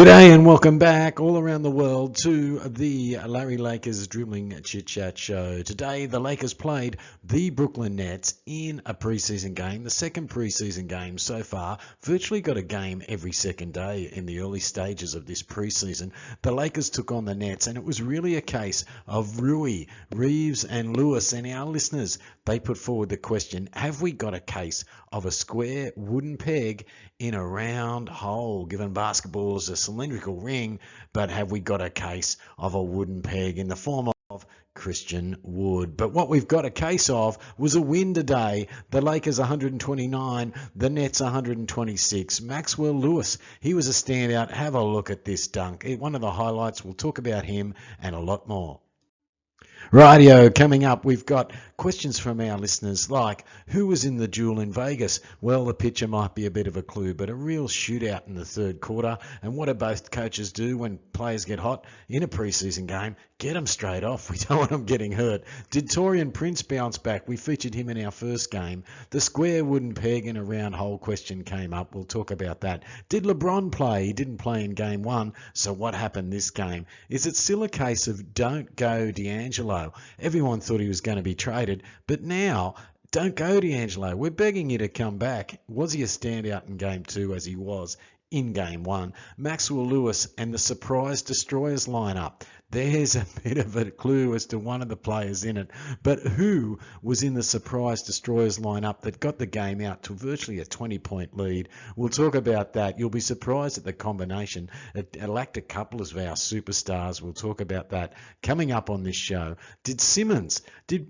G'day and welcome back all around the world to the Larry Lakers Dribbling Chit Chat Show. Today the Lakers played the Brooklyn Nets in a preseason game, the second preseason game so far. Virtually got a game every second day in the early stages of this preseason. The Lakers took on the Nets and it was really a case of Rui, Reaves and Lewis, and our listeners, they put forward the question, have we got a case of a square wooden peg in a round hole? Given basketball is a cylindrical ring, but have we got a case of a wooden peg in the form of Christian Wood? But what we've got a case of was a win today. The Lakers 129, the Nets 126. Maxwell Lewis, he was a standout. Have a look at this dunk. One of the highlights. We'll talk about him and a lot more. Rightio, coming up, we've got questions from our listeners like, who was in the duel in Vegas? Well, the picture might be a bit of a clue, but a real shootout in the third quarter. And what do both coaches do when players get hot in a preseason game? Get them straight off. We don't want them getting hurt. Did Taurean Prince bounce back? We featured him in our first game. The square wooden peg in a round hole question came up. We'll talk about that. Did LeBron play? He didn't play in game one. So what happened this game? Is it still a case of don't go DAngelo? Everyone thought he was going to be traded, but now don't go DAngelo. We're begging you to come back. Was he a standout in game two as he was in game one? Maxwell Lewis and the surprise destroyers lineup. There's a bit of a clue as to one of the players in it, but who was in the surprise destroyers lineup that got the game out to virtually a 20-point lead? We'll talk about that. You'll be surprised at the combination. It lacked a couple of our superstars. We'll talk about that coming up on this show. Did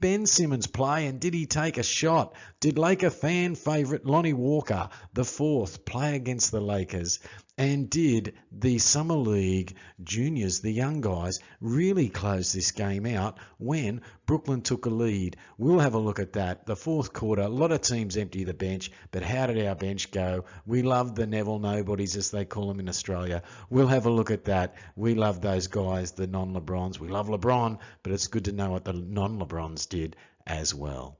Ben Simmons play, and did he take a shot? Did Laker fan favourite Lonnie Walker the fourth play against the Lakers? And did the Summer League juniors, the young guys, really close this game out when Brooklyn took a lead? We'll have a look at that. The fourth quarter, a lot of teams empty the bench, but how did our bench go? We love the Neville Nobodies, as they call them in Australia. We'll have a look at that. We love those guys, the non-LeBrons. We love LeBron, but it's good to know what the non-LeBrons did as well.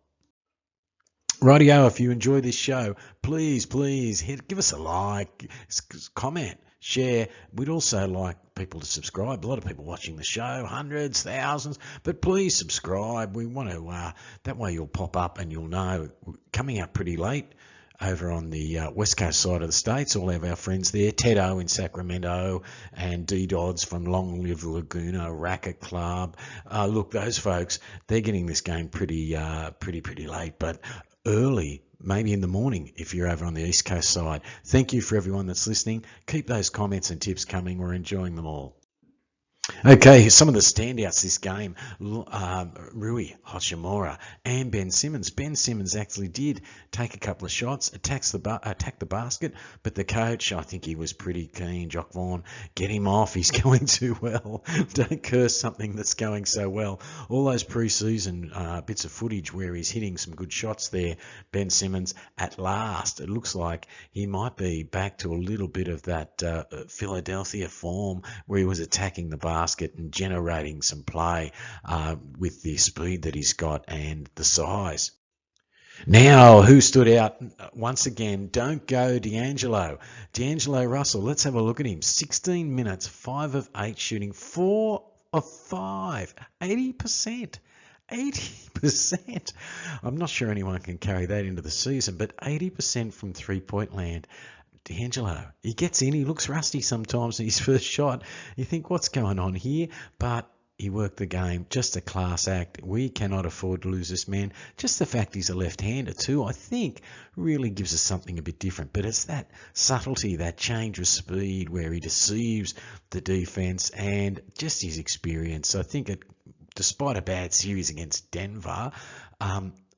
Rightio, if you enjoy this show, please give us a like, comment, share. We'd also like people to subscribe. A lot of people watching the show, hundreds, thousands, but please subscribe. We want to, that way you'll pop up and you'll know. We're coming out pretty late over on the west coast side of the states. All of our friends there, Ted-O in Sacramento and D-Dodds from Long Live Laguna Racket Club. Look, those folks, they're getting this game pretty late, but early, maybe in the morning if you're over on the East Coast side. Thank you for everyone that's listening. Keep those comments and tips coming. We're enjoying them all. Okay, some of the standouts this game, Rui Hachimura and Ben Simmons. Ben Simmons actually did take a couple of shots, attack the basket, but the coach, I think he was pretty keen. Jock Vaughan, get him off. He's going too well. Don't curse something that's going so well. All those preseason bits of footage where he's hitting some good shots there, Ben Simmons, at last, it looks like he might be back to a little bit of that Philadelphia form where he was attacking the basket and generating some play with the speed that he's got and the size. Now, who stood out once again? Don't go DAngelo Russell. Let's have a look at him. 16 minutes, 5 of 8 shooting, 4 of 5, 80%. 80%. I'm not sure anyone can carry that into the season, but 80% from three-point land. DAngelo, he gets in, he looks rusty sometimes in his first shot. You think, what's going on here? But he worked the game. Just a class act. We cannot afford to lose this man. Just the fact he's a left-hander too, I think, really gives us something a bit different. But it's that subtlety, that change of speed where he deceives the defense and just his experience. I think despite a bad series against Denver,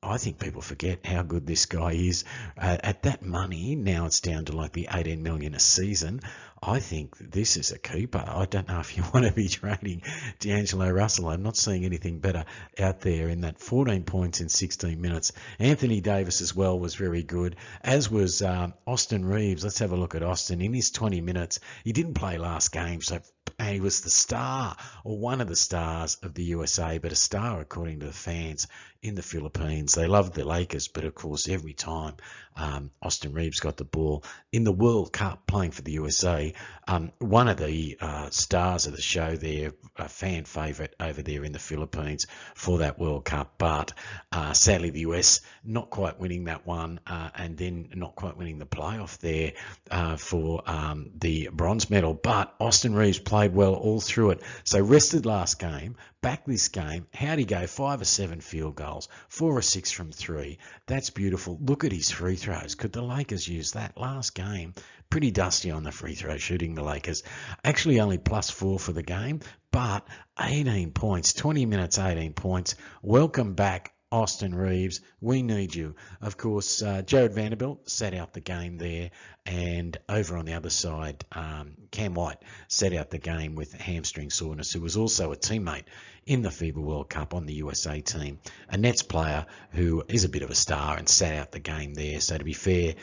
I think people forget how good this guy is. At that money, now it's down to like the $18 million a season. I think this is a keeper. I don't know if you want to be trading DAngelo Russell. I'm not seeing anything better out there in that 14 points in 16 minutes. Anthony Davis as well was very good, as was Austin Reaves. Let's have a look at Austin. In his 20 minutes, he didn't play last game, so he was the star or one of the stars of the USA, but a star according to the fans in the Philippines. They loved the Lakers, but of course every time Austin Reaves got the ball in the World Cup playing for the USA, one of the stars of the show there, a fan favourite over there in the Philippines for that World Cup, but sadly the US not quite winning that one, and then not quite winning the playoff there for the bronze medal. But Austin Reaves played well all through it. So rested last game, back this game. How'd he go? 5 or 7 field goals, 4 or 6 from 3. That's beautiful. Look at his free throws. Could the Lakers use that? Last game, pretty dusty on the free throw shooting, the Lakers. Actually only +4 for the game, but 18 points, 20 minutes, 18 points. Welcome back, Austin Reaves. We need you. Of course, Jared Vanderbilt sat out the game there, and over on the other side, Cam White sat out the game with hamstring soreness, who was also a teammate in the FIBA World Cup on the USA team. A Nets player who is a bit of a star and sat out the game there. So to be fair,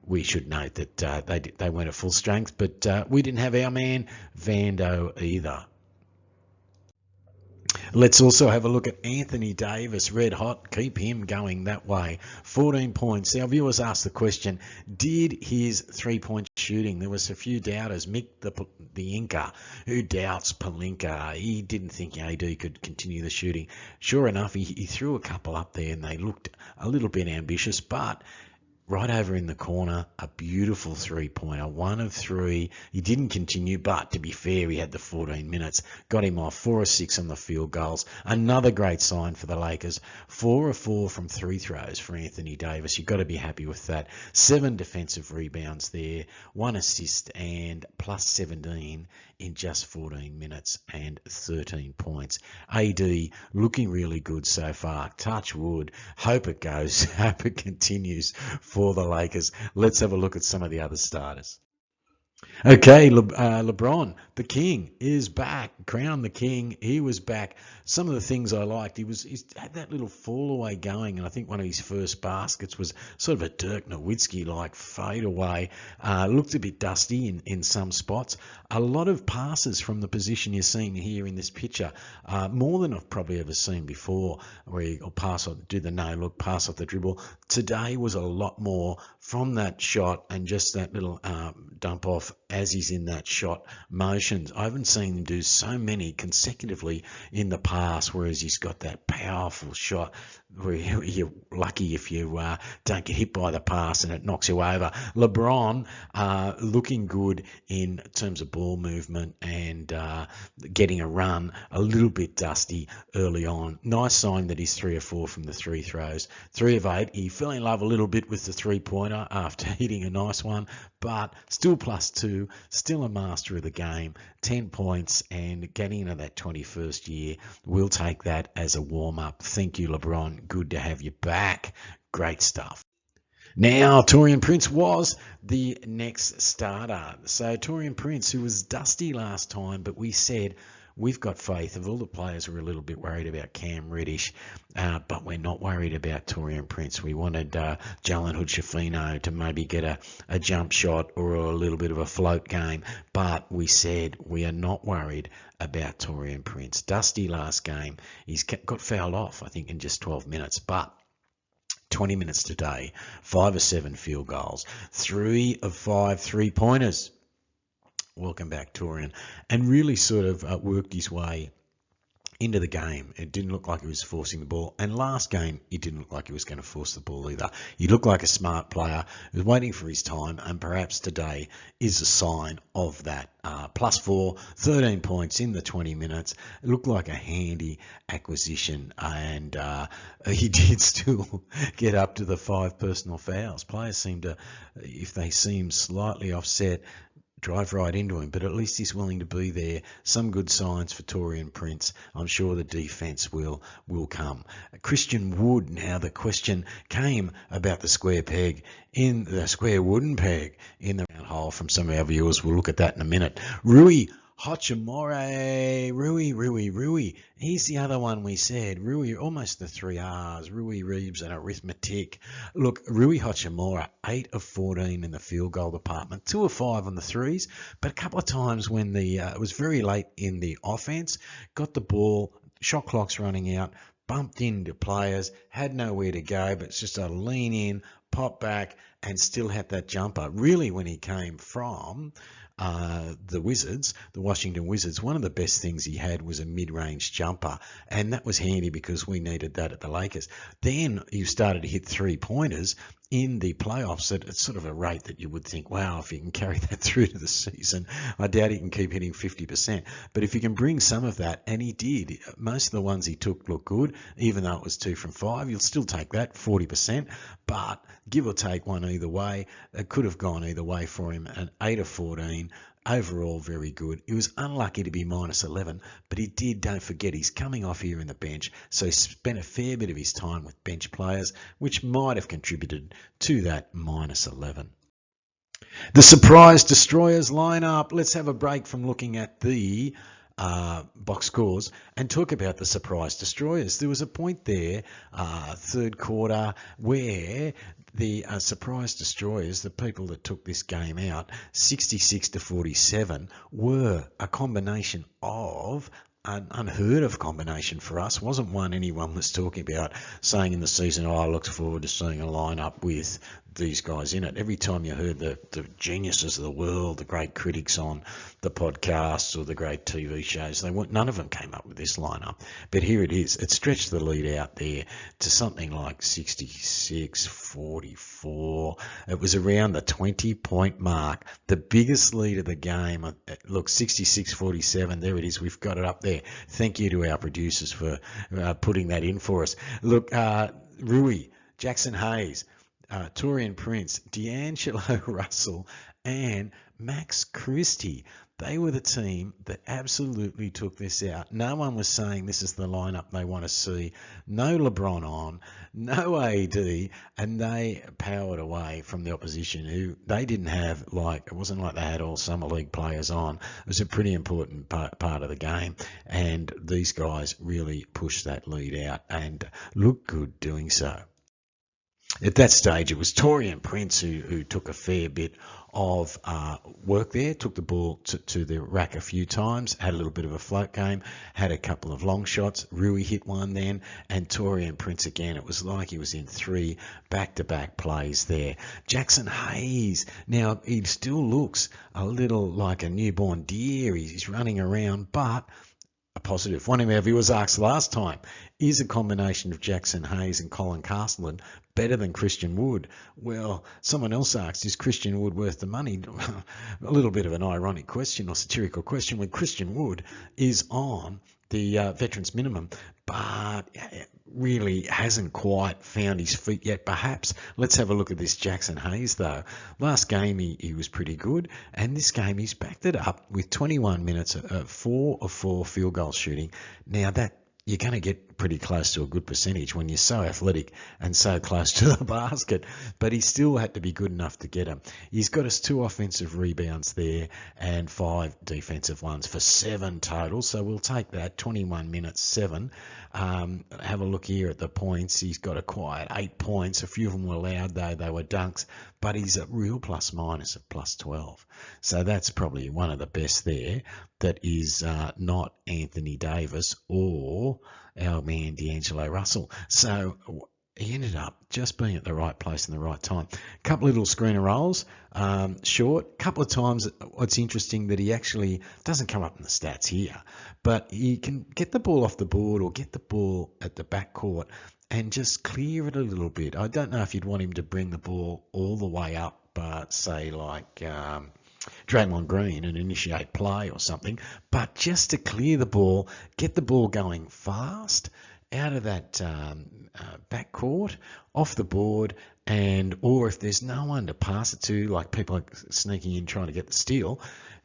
we should note that they weren't at full strength, but we didn't have our man Vando either. Let's also have a look at Anthony Davis, red hot. Keep him going that way. 14 points. Our viewers asked the question, did his three-point shooting? There was a few doubters. Mick the Inca, who doubts Pelinka. He didn't think AD could continue the shooting. Sure enough, he threw a couple up there and they looked a little bit ambitious, but right over in the corner, a beautiful three-pointer, 1 of 3. He didn't continue, but to be fair, he had the 14 minutes. Got him off, 4 of 6 on the field goals. Another great sign for the Lakers. 4 of 4 from 3 throws for Anthony Davis. You've got to be happy with that. 7 defensive rebounds there, 1 assist, and plus 17 in just 14 minutes and 13 points. AD looking really good so far. Touch wood. Hope it goes. Hope it continues for the Lakers. Let's have a look at some of the other starters. Okay, LeBron, the King, is back. Crown the King. He was back. Some of the things I liked, he had that little fall away going, and I think one of his first baskets was sort of a Dirk Nowitzki-like fade away. Looked a bit dusty in some spots. A lot of passes from the position you're seeing here in this picture, more than I've probably ever seen before, where he'll do the no-look, pass off the dribble. Today was a lot more from that shot and just that little dump off as he's in that shot motions. I haven't seen him do so many consecutively in the past, whereas he's got that powerful shot where you're lucky if you don't get hit by the pass and it knocks you over. LeBron looking good in terms of ball movement and getting a run, a little bit dusty early on. Nice sign that he's 3 of 4 from the 3 throws. 3 of 8. He fell in love a little bit with the three-pointer after hitting a nice one, but still +2, still a master of the game. 10 points and getting into that 21st year. We'll take that as a warm-up. Thank you, LeBron. Good to have you back. Great stuff. Now, Taurean Prince was the next starter. So Taurean Prince, who was dusty last time, but we said we've got faith. Of all the players, we're a little bit worried about Cam Reddish, but we're not worried about Taurean Prince. We wanted Jalen Hood-Schifino to maybe get a jump shot or a little bit of a float game, but we said we are not worried about Taurean Prince. Dusty last game. He's got fouled off, I think, in just 12 minutes, but 20 minutes today, 5 of 7 field goals, 3 of 5 three-pointers. Welcome back, Taurean. And really sort of worked his way into the game. It didn't look like he was forcing the ball. And last game, he didn't look like he was going to force the ball either. He looked like a smart player. He was waiting for his time, and perhaps today is a sign of that. +4, 13 points in the 20 minutes. It looked like a handy acquisition, and he did still get up to the 5 personal fouls. Players seem to, if they seem slightly offset, drive right into him, but at least he's willing to be there. Some good signs for Taurean Prince. I'm sure the defense will come. Christian Wood. Now the question came about the square wooden peg in the round hole from some of our viewers. We'll look at that in a minute. Rui Hachimura. Rui. He's the other one we said. Rui, almost the 3 R's. Rui, Reaves, and arithmetic. Look, Rui Hachimura, 8 of 14 in the field goal department, 2 of 5 on the threes, but a couple of times when it was very late in the offense, got the ball, shot clock's running out, bumped into players, had nowhere to go, but it's just a lean in, pop back, and still had that jumper. Really, when he came from the Wizards, the Washington Wizards, one of the best things he had was a mid-range jumper, and that was handy because we needed that at the Lakers. Then he started to hit three-pointers in the playoffs at sort of a rate that you would think, wow, if he can carry that through to the season, I doubt he can keep hitting 50%. But if you can bring some of that, and he did, most of the ones he took looked good, even though it was 2 from 5, you'll still take that, 40%, but give or take one either way. It could have gone either way for him, an 8 of 14. Overall, very good. He was unlucky to be minus 11, but he did, don't forget, he's coming off here in the bench, so he spent a fair bit of his time with bench players, which might have contributed to that minus 11. The surprise destroyers line up. Let's have a break from looking at the box scores and talk about the surprise destroyers. There was a point there, third quarter, where the surprise destroyers, the people that took this game out, 66 to 47, were a combination of an unheard of combination for us. Wasn't one anyone was talking about, saying in the season, I look forward to seeing a lineup with these guys in it. Every time you heard the geniuses of the world, the great critics on the podcasts or the great TV shows, none of them came up with this lineup. But here it is. It stretched the lead out there to something like 66-44. It was around the 20-point mark, the biggest lead of the game. Look, 66-47. There it is. We've got it up there. Thank you to our producers for putting that in for us. Look, Rui, Jaxson Hayes, Taurean Prince, DAngelo Russell, and Max Christie. They were the team that absolutely took this out. No one was saying this is the lineup they want to see. No LeBron on, no AD, and they powered away from the opposition who they didn't have, it wasn't like they had all summer league players on. It was a pretty important part of the game, and these guys really pushed that lead out and looked good doing so. At that stage, it was Taurean Prince who took a fair bit of work there, took the ball to the rack a few times, had a little bit of a float game, had a couple of long shots. Rui hit one then, and Taurean Prince again. It was like he was in 3 back-to-back plays there. Jaxson Hayes, now he still looks a little like a newborn deer. He's running around, but a positive. One of our viewers asked last time, is a combination of Jaxson Hayes and Colin Castleton better than Christian Wood? Well, someone else asked, is Christian Wood worth the money? A little bit of an ironic question or satirical question when Christian Wood is on the veterans minimum, but really hasn't quite found his feet yet, perhaps. Let's have a look at this Jaxson Hayes, though. Last game, he was pretty good, and this game he's backed it up with 21 minutes, 4 of 4 field goal shooting. Now, that you're going to get pretty close to a good percentage when you're so athletic and so close to the basket, but he still had to be good enough to get him. He's got us 2 offensive rebounds there and 5 defensive ones for 7 total, so we'll take that. 21 minutes, 7. Have a look here at the points. He's got a quiet 8 points. A few of them were loud, though. They were dunks, but he's a real plus-minus of plus 12. So that's probably one of the best there. That is not Anthony Davis or our man DAngelo Russell. So he ended up just being at the right place in the right time. A couple of little screener rolls, short. A couple of times, what's interesting that he actually doesn't come up in the stats here, but he can get the ball off the board or get the ball at the backcourt and just clear it a little bit. I don't know if you'd want him to bring the ball all the way up, say like Draymond Green and initiate play or something, but just to clear the ball, get the ball going fast out of that backcourt, off the board, or if there's no one to pass it to, like people are sneaking in trying to get the steal,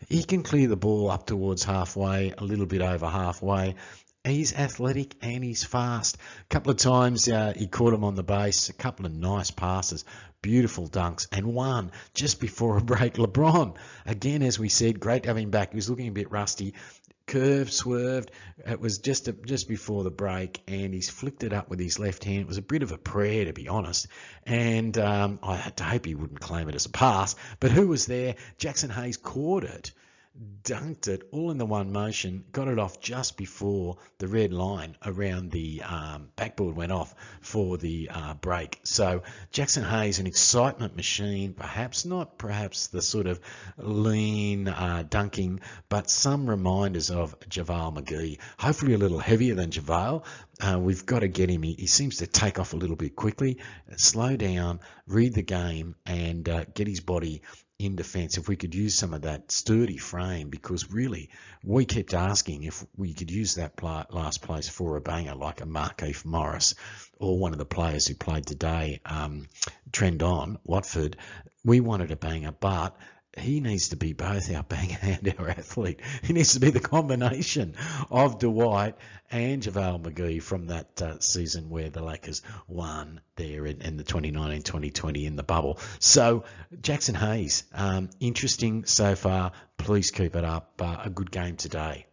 he can clear the ball up towards halfway, a little bit over halfway. He's athletic and he's fast. A couple of times he caught him on the base, a couple of nice passes, beautiful dunks, and one just before a break. LeBron, again, as we said, great to have him back. He was looking a bit rusty. Curved, swerved. It was just before the break, and he's flicked it up with his left hand. It was a bit of a prayer, to be honest. And I had to hope he wouldn't claim it as a pass. But who was there? Jaxson Hayes caught it. dunked it all in the one motion, got it off just before the red line around the backboard went off for the break. So Jaxson Hayes, an excitement machine, perhaps not perhaps the sort of lean dunking, but some reminders of JaVale McGee. Hopefully a little heavier than JaVale. We've got to get him. He seems to take off a little bit quickly, slow down, read the game, and get his body in defence. If we could use some of that sturdy frame, because really we kept asking if we could use that last place for a banger like a Markieff Morris or one of the players who played today, Trendon Watford. We wanted a banger, but he needs to be both our banger and our athlete. He needs to be the combination of Dwight and JaVale McGee from that season where the Lakers won there in the 2019-2020 in the bubble. So Jaxson Hayes, interesting so far. Please keep it up. A good game today.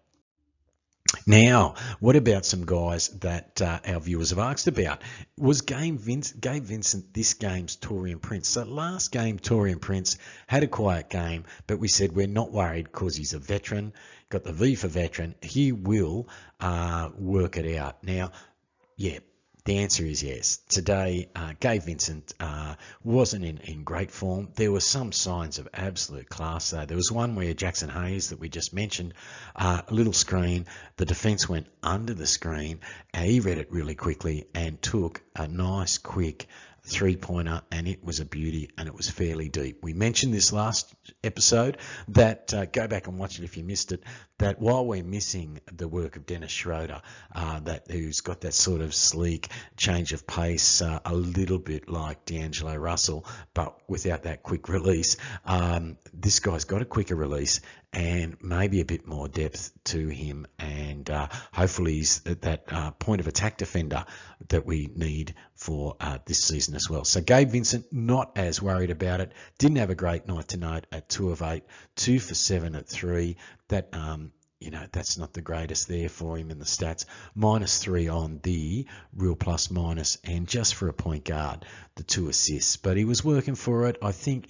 Now, what about some guys that our viewers have asked about? Was Gabe Vincent this game's Taurean Prince? So last game, Taurean Prince had a quiet game, but we said we're not worried because he's a veteran, got the V for veteran. He will work it out. Now, yeah, the answer is yes. Today, Gabe Vincent wasn't in great form. There were some signs of absolute class, though. There was one where Jaxson Hayes, that we just mentioned, a little screen, the defence went under the screen, and he read it really quickly and took a nice, quick three-pointer, and it was a beauty, and it was fairly deep. We mentioned this last episode, that go back and watch it if you missed it, that while we're missing the work of Dennis Schroeder, who's got that sort of sleek change of pace, a little bit like DAngelo Russell, but without that quick release, this guy's got a quicker release and maybe a bit more depth to him, and hopefully he's that point of attack defender that we need for this season as well. So Gabe Vincent, not as worried about it. Didn't have a great night tonight at 2 of 8, 2 for 7 at 3. That that's not the greatest there for him in the stats. -3 on the real plus minus, and just for a point guard, the 2 assists. But he was working for it. I think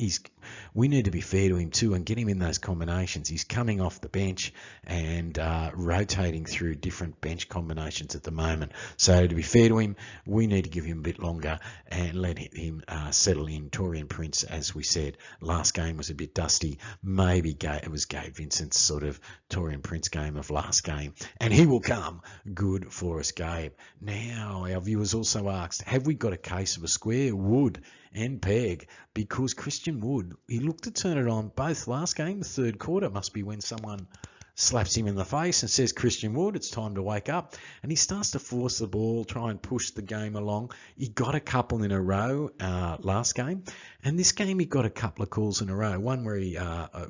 we need to be fair to him too and get him in those combinations. He's coming off the bench and rotating through different bench combinations at the moment. So to be fair to him, we need to give him a bit longer and let him settle in. Taurean Prince, as we said, last game was a bit dusty. Maybe it was Gabe Vincent's sort of Taurean Prince game of last game, and he will come good for us, Gabe. Now, our viewers also asked, have we got a case of a square, Wood and Peg? Because Christian Wood, he looked to turn it on both last game, the third quarter, must be when someone slaps him in the face and says, Christian Wood, it's time to wake up. And he starts to force the ball, try and push the game along. He got a couple in a row last game. And this game he got a couple of calls in a row. One where he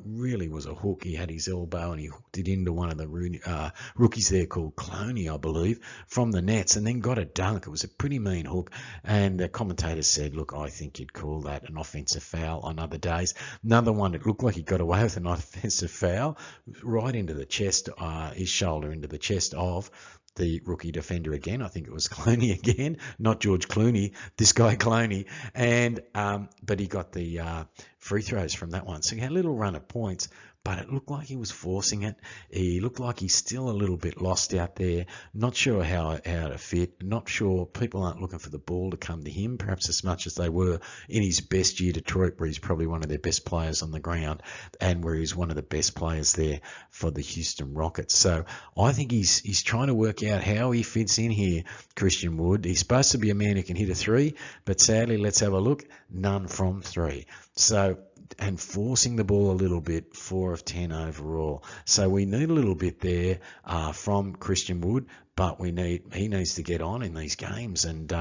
really was a hook. He had his elbow and he hooked it into one of the rookies there called Cloney, I believe, from the Nets, and then got a dunk. It was a pretty mean hook. And the commentators said, look, I think you'd call that an offensive foul on other days. Another one, it looked like he got away with an offensive foul right into the chest, his shoulder into the chest of the rookie defender again. I think it was Clooney again, not George Clooney, this guy Clooney. And but he got the free throws from that one. So he had a little run of points, but it looked like he was forcing it. He looked like he's still a little bit lost out there. Not sure how to fit. Not sure people aren't looking for the ball to come to him, perhaps as much as they were in his best year, Detroit, where he's probably one of their best players on the ground and where he's one of the best players there for the Houston Rockets. So I think he's trying to work out how he fits in here, Christian Wood. He's supposed to be a man who can hit a three, but sadly, let's have a look, none from three. So, and forcing the ball a little bit, 4 of 10 overall. So we need a little bit there from Christian Wood, but he needs to get on in these games and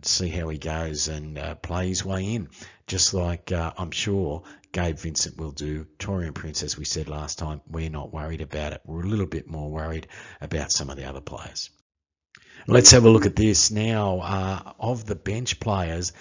see how he goes and play his way in, just like I'm sure Gabe Vincent will do. Taurean Prince, as we said last time, we're not worried about it. We're a little bit more worried about some of the other players. Let's have a look at this now. Of the bench players,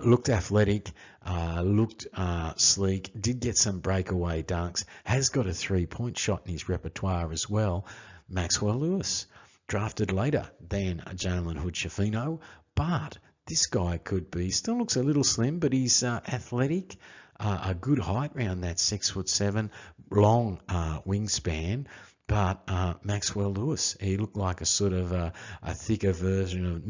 looked athletic, looked sleek, did get some breakaway dunks, has got a three-point shot in his repertoire as well. Maxwell Lewis, drafted later than Jalen Hood-Schifino, but this guy could be, still looks a little slim, but he's athletic. a good height around that 6'7", long wingspan. But Maxwell Lewis, he looked like a sort of a thicker version of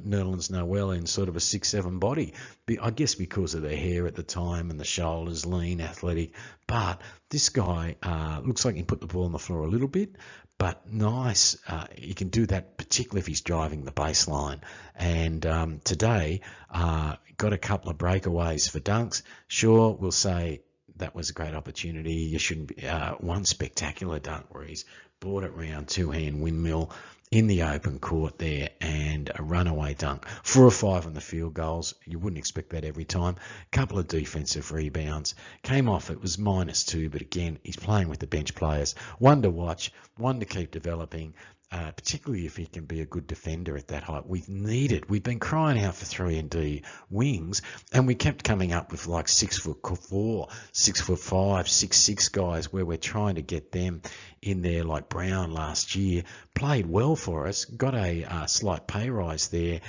Nerlens Noel in sort of a 6'7" body. I guess because of the hair at the time and the shoulders, lean, athletic. But this guy looks like he can put the ball on the floor a little bit, but nice. He can do that, particularly if he's driving the baseline. And today, got a couple of breakaways for dunks. Sure, we'll say that was a great opportunity. You shouldn't be one spectacular dunk where he's brought it round two-hand windmill in the open court there, and a runaway dunk. 4 or 5 on the field goals. You wouldn't expect that every time. Couple of defensive rebounds. Came off, it was -2, but again, he's playing with the bench players. One to watch, one to keep developing. Particularly if he can be a good defender at that height. We've been crying out for 3-and-D wings, and we kept coming up with like 6'4", 6'5", 6'6" guys where we're trying to get them in there, like Brown last year. Played well for us, got a slight pay rise there,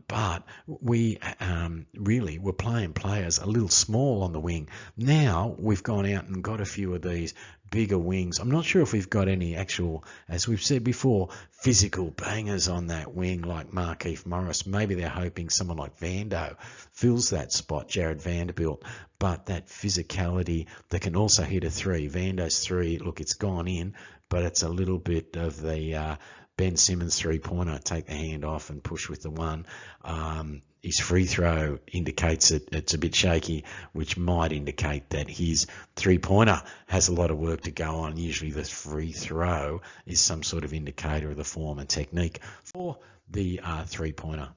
but we really were playing players a little small on the wing. Now we've gone out and got a few of these bigger wings. I'm not sure if we've got any actual, as we've said before, physical bangers on that wing like Markieff Morris. Maybe they're hoping someone like Vando fills that spot, Jared Vanderbilt. But that physicality that can also hit a three. Vando's three, look, it's gone in, but it's a little bit of the Ben Simmons three-pointer. Take the hand off and push with the one. His free throw indicates it's a bit shaky, which might indicate that his three-pointer has a lot of work to go on. Usually the free throw is some sort of indicator of the form and technique for the three-pointer.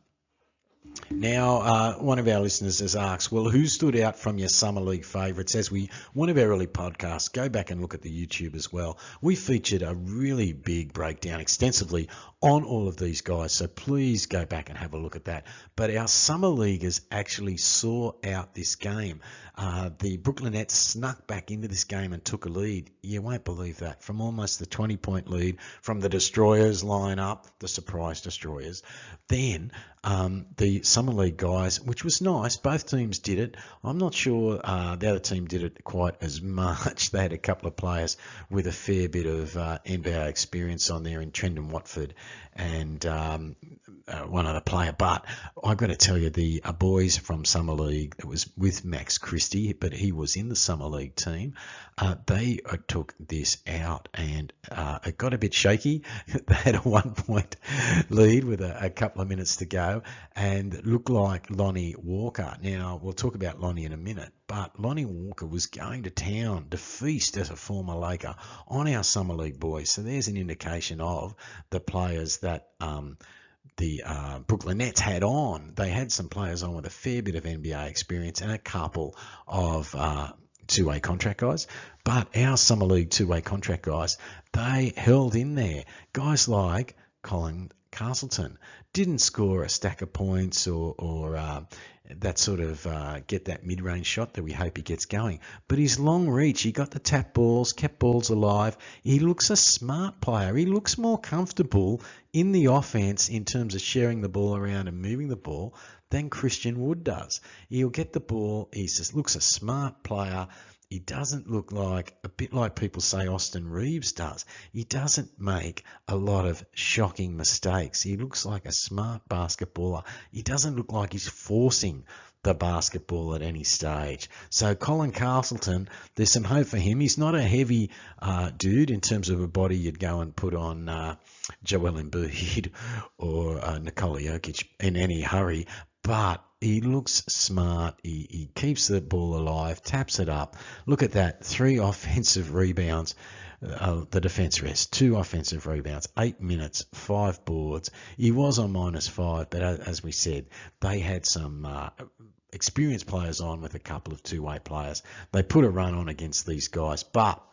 Now, one of our listeners has asked, well, who stood out from your Summer League favourites? As one of our early podcasts, go back and look at the YouTube as well. We featured a really big breakdown extensively on all of these guys, so please go back and have a look at that. But our Summer Leaguers actually saw out this game. The Brooklyn Nets snuck back into this game and took a lead. You won't believe that. From almost the 20-point lead from the Destroyers line up, the surprise Destroyers. Then the Summer League guys, which was nice. Both teams did it. I'm not sure the other team did it quite as much. They had a couple of players with a fair bit of NBA experience on there in Trendon Watford and one other player. But I've got to tell you, the boys from Summer League, it was with Max Christie, but he was in the Summer League team. They took this out, and it got a bit shaky. They had a 1-point lead with a couple of minutes to go, and looked like Lonnie Walker. Now, we'll talk about Lonnie in a minute, but Lonnie Walker was going to town to feast as a former Laker on our Summer League boys. So there's an indication of the players that the Brooklyn Nets had on. They had some players on with a fair bit of NBA experience and a couple of two-way contract guys. But our Summer League two-way contract guys, they held in there. Guys like Colin Castleton didn't score a stack of points or that sort of get that mid-range shot that we hope he gets going. But his long reach, he got the tap balls, kept balls alive. He looks a smart player. He looks more comfortable in the offense in terms of sharing the ball around and moving the ball than Christian Wood does. He'll get the ball. He just looks a smart player. He doesn't look like, a bit like people say Austin Reaves does. He doesn't make a lot of shocking mistakes. He looks like a smart basketballer. He doesn't look like he's forcing the basketball at any stage. So Colin Castleton, there's some hope for him. He's not a heavy dude in terms of a body you'd go and put on Joel Embiid or Nikola Jokic in any hurry, but he looks smart. He keeps the ball alive, taps it up. Look at that, 3 offensive rebounds. The defense rest, 2 offensive rebounds, 8 minutes, 5 boards. He was on -5, but as we said, they had some experienced players on with a couple of two-way players. They put a run on against these guys, but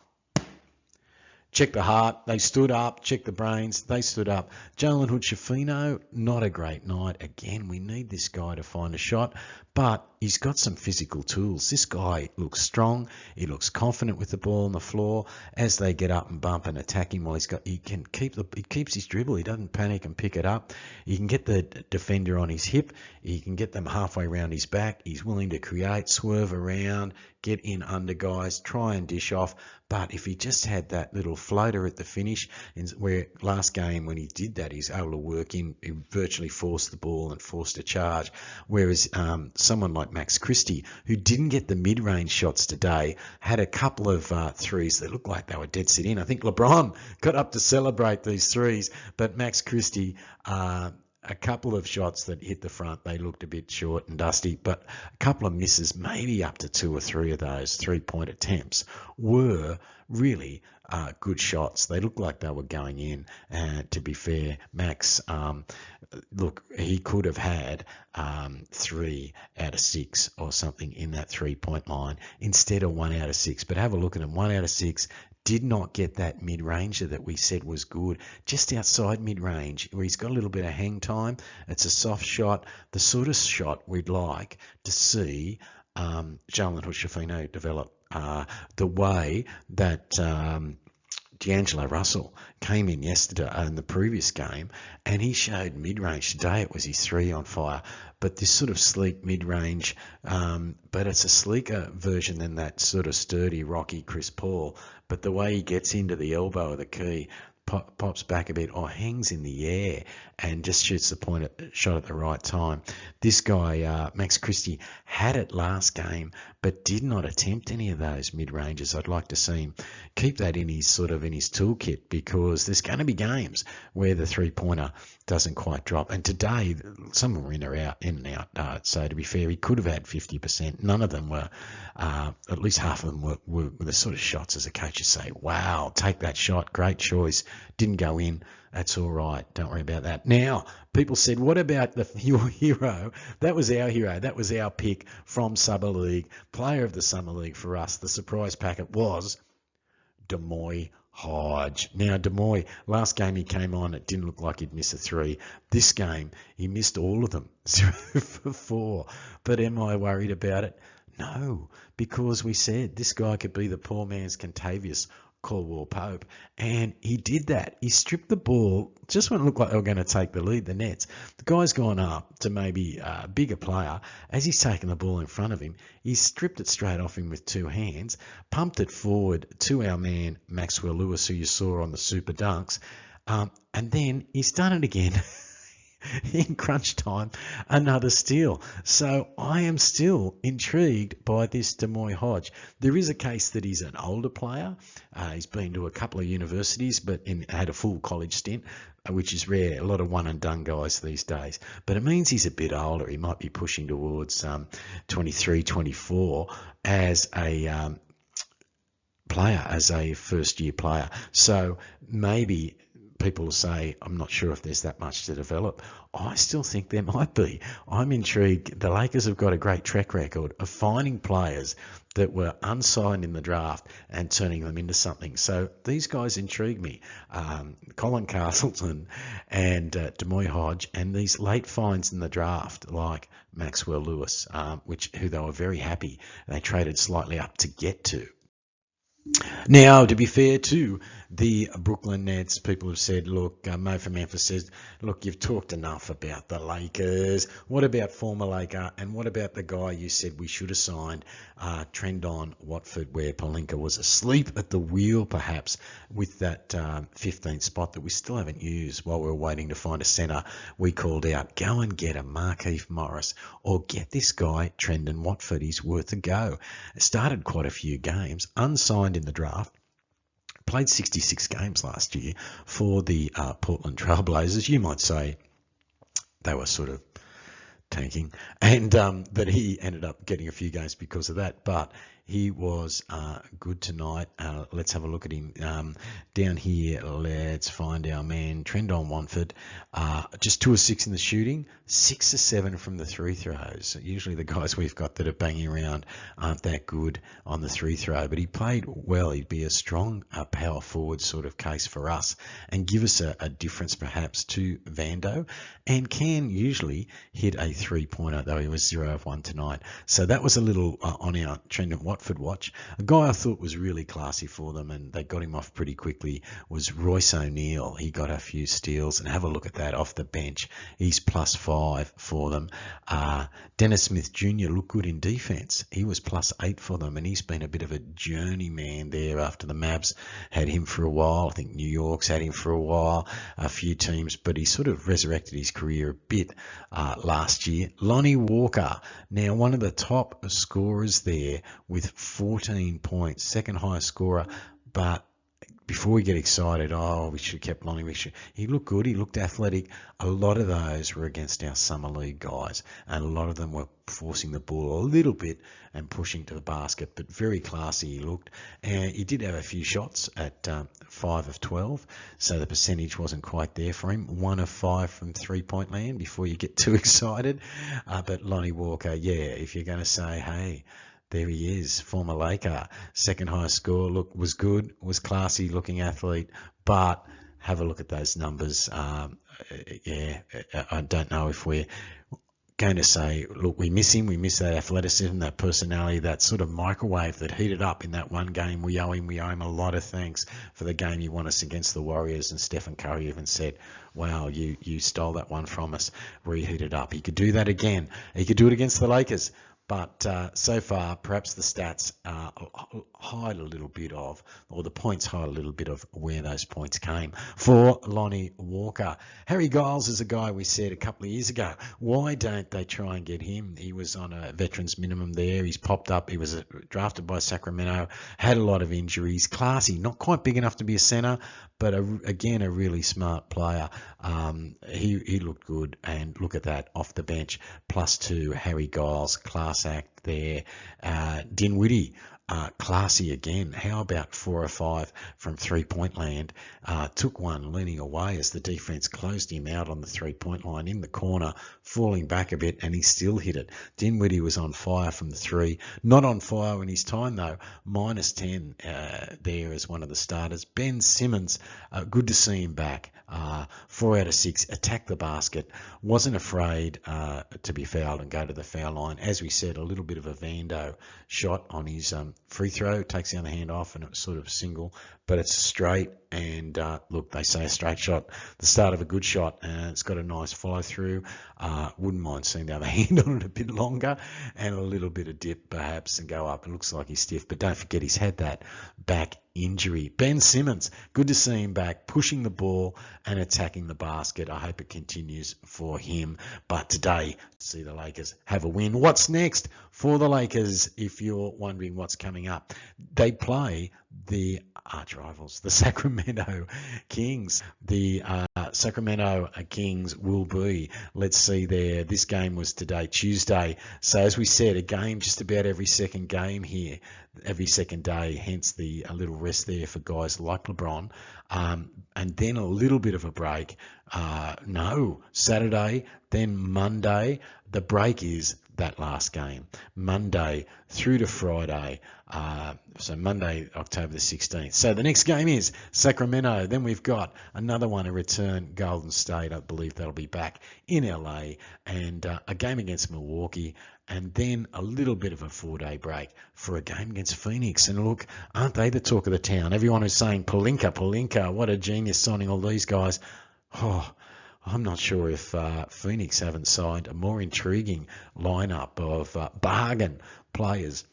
check the heart, they stood up. Check the brains, they stood up. Jalen Hood-Schifino, not a great night. Again, we need this guy to find a shot, but he's got some physical tools. This guy looks strong. He looks confident with the ball on the floor. As they get up and bump and attack him, he keeps his dribble. He doesn't panic and pick it up. He can get the defender on his hip. He can get them halfway around his back. He's willing to create, swerve around, get in under guys, try and dish off. But if he just had that little floater at the finish, where last game when he did that, he's able to work in, he virtually forced the ball and forced a charge. Whereas someone like Max Christie, who didn't get the mid-range shots today, had a couple of threes that looked like they were dead set in. I think LeBron got up to celebrate these threes, but Max Christie, a couple of shots that hit the front, they looked a bit short and dusty, but a couple of misses, maybe up to 2 or 3 of those three-point attempts, were really good shots. They looked like they were going in. And to be fair, Max, look, he could have had 3 out of 6 or something in that three-point line instead of 1 out of 6. But have a look at him, 1 out of 6. Did not get that mid-ranger that we said was good, just outside mid-range where he's got a little bit of hang time. It's a soft shot, the sort of shot we'd like to see Jalen Hood-Schifino develop. The way that DAngelo Russell came in yesterday in the previous game, and he showed mid-range. Today it was his 3 on fire, but this sort of sleek mid-range, but it's a sleeker version than that sort of sturdy, rocky Chris Paul. But the way he gets into the elbow of the key, pops back a bit or hangs in the air and just shoots the shot at the right time. This guy, Max Christie, had it last game but did not attempt any of those mid-ranges. I'd like to see him keep that in his toolkit, because there's going to be games where the three-pointer doesn't quite drop. And today, some of them were in and out. So to be fair, he could have had 50%. None of them were, at least half of them were the sort of shots as a coach you say, wow, take that shot, great choice. Didn't go in. That's all right. Don't worry about that. Now, people said, what about your hero? That was our hero. That was our pick from Summer League. Player of the Summer League for us. The surprise packet was Demoy Hodge. Now, Demoy, last game he came on, it didn't look like he'd miss a 3. This game, he missed all of them, 0 for 4. But am I worried about it? No, because we said this guy could be the poor man's Contavious Caldwell Pope, and he did that. He stripped the ball just when it looked like they were going to take the lead, the Nets. The guy's gone up to maybe a bigger player. As he's taken the ball in front of him, he stripped it straight off him with 2 hands, pumped it forward to our man Maxwell Lewis, who you saw on the Super Dunks, and then he's done it again. In crunch time, another steal. So I am still intrigued by this Demoy Hodge. There is a case that he's an older player. He's been to a couple of universities, but had a full college stint, which is rare. A lot of one-and-done guys these days. But it means he's a bit older. He might be pushing towards 23, 24 as a player, as a first-year player. So maybe people say, I'm not sure if there's that much to develop. I still think there might be. I'm intrigued. The Lakers have got a great track record of finding players that were unsigned in the draft and turning them into something. So these guys intrigue me. Colin Castleton and Demoy Hodge, and these late finds in the draft like Maxwell Lewis, who they were very happy. They traded slightly up to get to. Now, to be fair to the Brooklyn Nets, people have said, look, Mo from Memphis says, look, you've talked enough about the Lakers. What about former Laker? And what about the guy you said we should have signed, Trendon Watford, where Pelinka was asleep at the wheel, perhaps, with that 15th spot that we still haven't used while we were waiting to find a centre. We called out, go and get a Markieff Morris or get this guy, Trendon Watford. He's worth a go. Started quite a few games, unsigned in the draft. Played 66 games last year for the Portland Trailblazers. You might say they were sort of tanking, and that he ended up getting a few games because of that. But he was good tonight. Let's have a look at him. Down here, let's find our man, Trendon Watford. Just 2 of 6 in the shooting, 6 of 7 from the free throws. Usually the guys we've got that are banging around aren't that good on the free throw, but he played well. He'd be a strong power forward sort of case for us and give us a difference perhaps to Vando, and can usually hit a three-pointer, though he was 0 of 1 tonight. So that was a little on our Trendon Watford watch. A guy I thought was really classy for them, and they got him off pretty quickly, was Royce O'Neal. He got a few steals, and have a look at that off the bench. He's +5 for them. Dennis Smith Jr. looked good in defence. He was +8 for them, and he's been a bit of a journeyman there after the Mavs had him for a while. I think New York's had him for a while, a few teams, but he sort of resurrected his career a bit last year. Lonnie Walker, now one of the top scorers there with 14 points, second highest scorer, but before we get excited, we should have kept Lonnie. He looked good. He looked athletic. A lot of those were against our summer league guys, and a lot of them were forcing the ball a little bit and pushing to the basket, but very classy he looked. And he did have a few shots at 5 of 12, so the percentage wasn't quite there for him. 1 of 5 from three-point land before you get too excited. But Lonnie Walker, yeah, if you're going to say, hey, there he is, former Laker, second highest score. Look, was good, was classy looking athlete, but have a look at those numbers. I don't know if we're going to say, look, we miss him, we miss that athleticism, that personality, that sort of microwave that heated up in that one game. We owe him a lot of thanks for the game he won us against the Warriors, and Stephen Curry even said, wow, you stole that one from us, reheated up. He could do that again. He could do it against the Lakers. But so far, perhaps the stats hide a little bit of, or the points hide a little bit of where those points came for Lonnie Walker. Harry Giles is a guy we said a couple of years ago, why don't they try and get him? He was on a veterans minimum there. He's popped up. He was drafted by Sacramento, had a lot of injuries, classy, not quite big enough to be a centre, but again, a really smart player. He looked good, and look at that, off the bench, +2, Harry Giles, class act there. Dinwiddie, classy again. How about 4 or 5 from three-point land? Took one leaning away as the defense closed him out on the three-point line in the corner, falling back a bit, and he still hit it. Dinwiddie was on fire from the three. Not on fire in his time, though. -10 there as one of the starters. Ben Simmons, good to see him back. 4 out of 6, attacked the basket, wasn't afraid to be fouled and go to the foul line. As we said, a little bit of a Vando shot on his free throw, takes the other hand off, and it was sort of single, but it's straight. And look, they say a straight shot, the start of a good shot, and it's got a nice follow through. Wouldn't mind seeing the other hand on it a bit longer and a little bit of dip perhaps and go up. It looks like he's stiff, but don't forget he's had that back injury. Ben Simmons, good to see him back, pushing the ball and attacking the basket. I hope it continues for him. But today, see the Lakers have a win. What's next for the Lakers, if you're wondering what's coming up? They play the arch rivals, the Sacramento Kings. The Sacramento Kings will be, let's see there, this game was today, Tuesday. So as we said, a game just about every second game here, every second day, hence a little rest there for guys like LeBron. And then a little bit of a break. Saturday, then Monday. The break is that last game, Monday through to Friday. So Monday, October the 16th. So the next game is Sacramento. Then we've got another one, a return, Golden State. I believe they'll be back in LA, and a game against Milwaukee, and then a little bit of a 4-day break for a game against Phoenix. And look, aren't they the talk of the town? Everyone is saying Pelinka, what a genius signing all these guys. I'm not sure if Phoenix haven't signed a more intriguing lineup of bargain players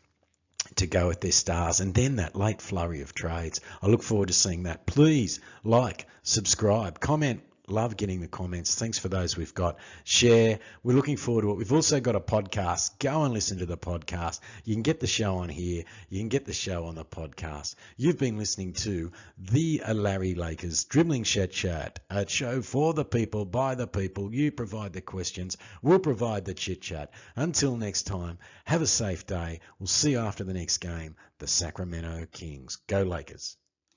to go with their stars, and then that late flurry of trades. I look forward to seeing that. Please like, subscribe, comment, Love getting the comments. Thanks for those we've got. Share. We're looking forward to it. We've also got a podcast. Go and listen to the podcast. You can get the show on here. You can get the show on the podcast. You've been listening to the Larry Lakers Dribbling Chat Chat, a show for the people, by the people. You provide the questions. We'll provide the chit chat. Until next time, have a safe day. We'll see you after the next game. The Sacramento Kings. Go Lakers.